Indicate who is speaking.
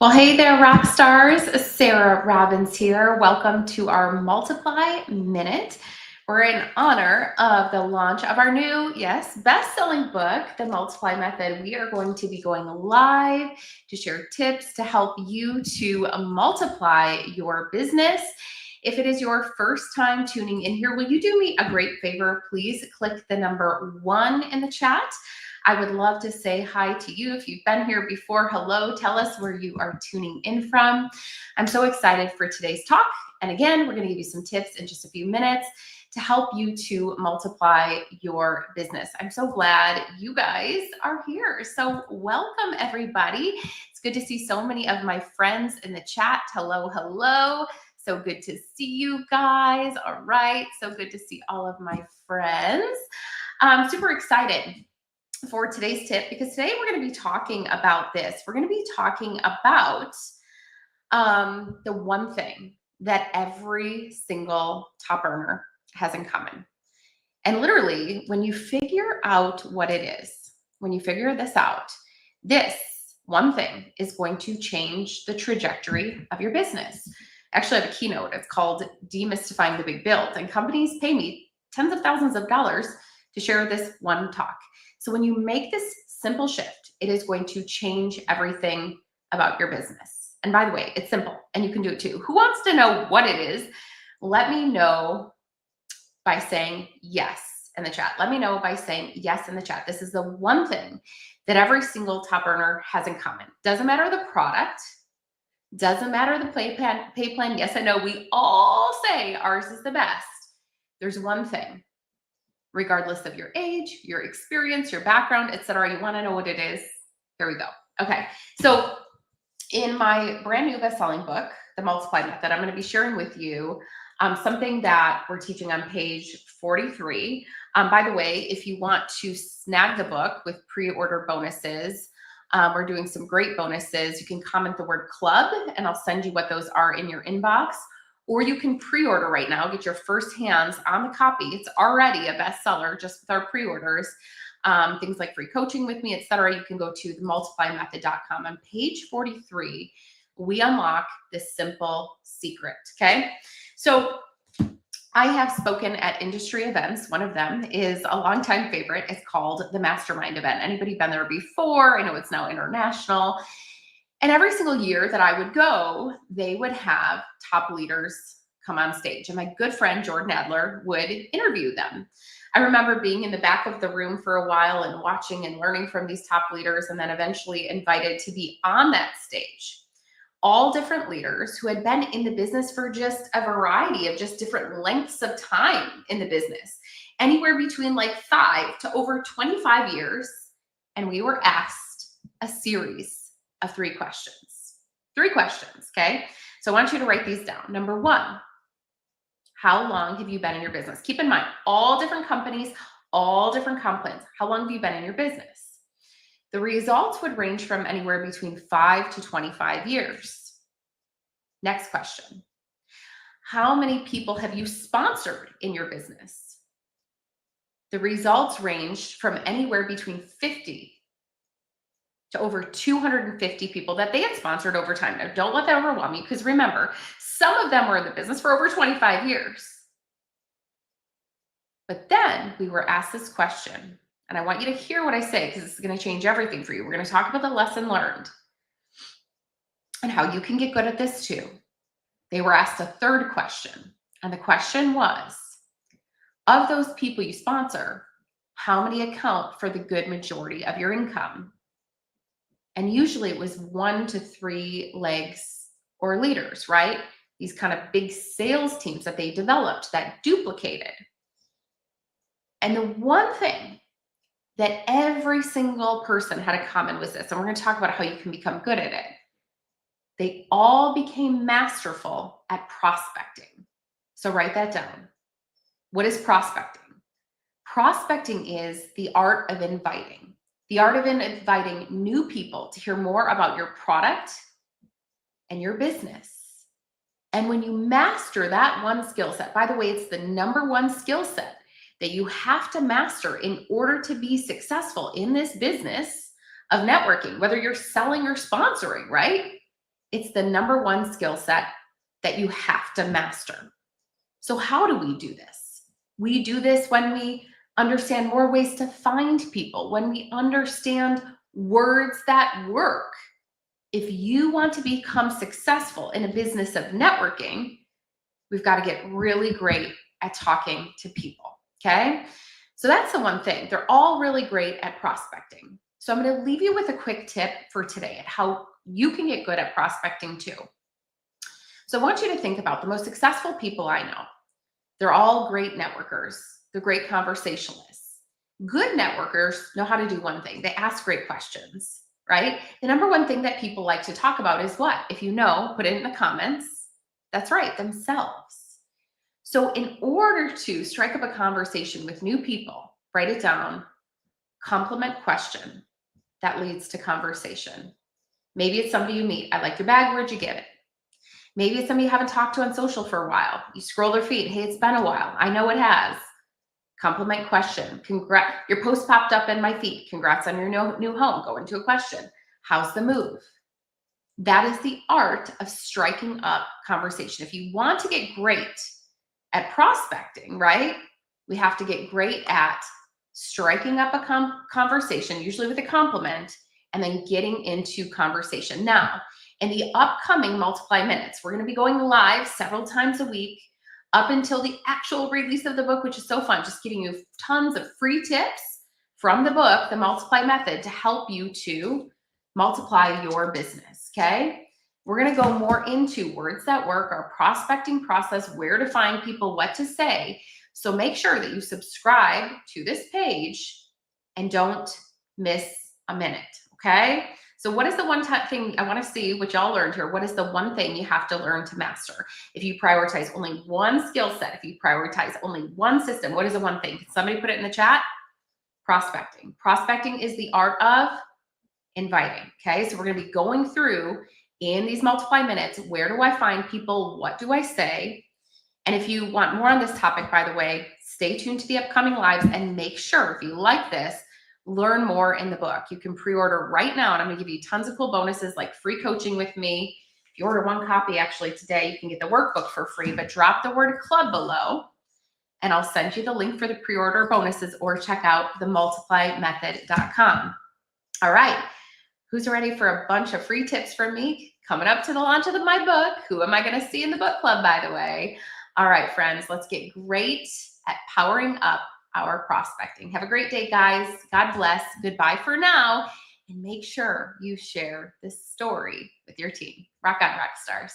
Speaker 1: Well, hey there, rock stars. Sarah Robbins here. Welcome to our Multiply Minute. We're in honor of the launch of our new, best-selling book, The Multiply Method. We are going to be going live to share tips to help you to multiply your business. If it is your first time tuning in here, will you do me a great favor? Please click the number 1 in the chat. I would love to say hi to you. If you've been here before, hello, tell us where you are tuning in from. I'm so excited for today's talk. And again, we're going to give you some tips in just a few minutes to help you to multiply your business. I'm so glad you guys are here. So welcome, everybody. It's good to see so many of my friends in the chat. Hello, hello. So good to see you guys. All right. So good to see all of my friends. I'm super excited for today's tip because today we're going to be talking about this. We're going to be talking about the one thing that every single top earner has in common. And literally, when you figure out what it is, when you figure this out, this one thing is going to change the trajectory of your business. Actually, I have a keynote. It's called Demystifying the Big Build. And companies pay me tens of thousands of dollars to share this one talk. So when you make this simple shift, it is going to change everything about your business. And by the way, it's simple and you can do it too. Who wants to know what it is? Let me know by saying yes in the chat. Let me know by saying yes in the chat. This is the one thing that every single top earner has in common. Doesn't matter the product, doesn't matter the pay plan. Yes, I know we all say ours is the best. There's one thing. Regardless of your age, your experience, your background, etc. You want to know what it is? Here we go. Okay. So in my brand new best-selling book, The Multiply Method, I'm going to be sharing with you something that we're teaching on page 43. By the way, if you want to snag the book with pre-order bonuses, we're doing some great bonuses. You can comment the word club and I'll send you what those are in your inbox. Or you can pre-order right now, get your first hands on the copy. It's already a bestseller just with our pre-orders. Things like free coaching with me, etc. You can go to themultiplymethod.com. On page 43, we unlock this simple secret, okay? So I have spoken at industry events. One of them is a longtime favorite. It's called the Mastermind event. Anybody been there before? I know it's now international. And every single year that I would go, they would have top leaders come on stage. And my good friend, Jordan Adler, would interview them. I remember being in the back of the room for a while and watching and learning from these top leaders, and then eventually invited to be on that stage. All different leaders who had been in the business for just a variety of just different lengths of time in the business, anywhere between like 5 to over 25 years. And we were asked a series of 3 questions. 3 questions, okay? So I want you to write these down. Number 1, how long have you been in your business? Keep in mind, all different companies, all different comp plans. How long have you been in your business? The results would range from anywhere between 5 to 25 years. Next question. How many people have you sponsored in your business? The results ranged from anywhere between 50 to over 250 people that they had sponsored over time. Now, don't let that overwhelm you, because remember, some of them were in the business for over 25 years. But then we were asked this question, and I want you to hear what I say, because this is going to change everything for you. We're going to talk about the lesson learned and how you can get good at this too. They were asked a 3rd question, and the question was, of those people you sponsor, how many account for the good majority of your income? And usually it was 1 to 3 legs or leaders, right? These kind of big sales teams that they developed that duplicated. And the one thing that every single person had in common was this, and we're going to talk about how you can become good at it. They all became masterful at prospecting. So write that down. What is prospecting? Prospecting is the art of inviting. The art of inviting new people to hear more about your product and your business. And when you master that one skill set, by the way, it's the number 1 skill set that you have to master in order to be successful in this business of networking, whether you're selling or sponsoring, right? It's the number one skill set that you have to master. So how do we do this? We do this when we understand more ways to find people, when we understand words that work. If you want to become successful in a business of networking, we've got to get really great at talking to people, okay? So that's the one thing. They're all really great at prospecting. So I'm going to leave you with a quick tip for today at how you can get good at prospecting too. So I want you to think about the most successful people I know. They're all great networkers. They're great conversationalists. Good networkers know how to do one thing. They ask great questions, right? The number one thing that people like to talk about is what? If you know, put it in the comments. That's right, themselves. So in order to strike up a conversation with new people, write it down, compliment question that leads to conversation. Maybe it's somebody you meet. I like your bag, where'd you get it? Maybe it's somebody you haven't talked to on social for a while. You scroll their feed. Hey, it's been a while. I know it has. Compliment question. Congrats. Your post popped up in my feed. Congrats on your new home. Go into a question. How's the move? That is the art of striking up conversation. If you want to get great at prospecting, right? We have to get great at striking up a conversation, usually with a compliment, and then getting into conversation. Now, in the upcoming Multiply Minutes, we're going to be going live several times a week up until the actual release of the book, which is so fun, just giving you tons of free tips from the book, The Multiply Method, to help you to multiply your business, okay? We're going to go more into words that work, our prospecting process, where to find people, what to say. So make sure that you subscribe to this page and don't miss a minute, okay? So what is the one thing I want to see what y'all learned here? What is the one thing you have to learn to master? If you prioritize only one skill set, if you prioritize only one system, what is the one thing? Can somebody put it in the chat? Prospecting. Prospecting is the art of inviting, okay? So we're going to be going through in these Multiply Minutes, where do I find people? What do I say? And if you want more on this topic, by the way, stay tuned to the upcoming lives and make sure, if you like this, learn more in the book. You can pre-order right now, and I'm going to give you tons of cool bonuses like free coaching with me. If you order one copy actually today, you can get the workbook for free, but drop the word club below and I'll send you the link for the pre-order bonuses, or check out themultiplymethod.com. All right. Who's ready for a bunch of free tips from me? Coming up to the launch of my book. Who am I going to see in the book club, by the way? All right, friends, let's get great at powering up our prospecting. Have a great day, guys. God bless. Goodbye for now. And make sure you share this story with your team. Rock on, rock stars.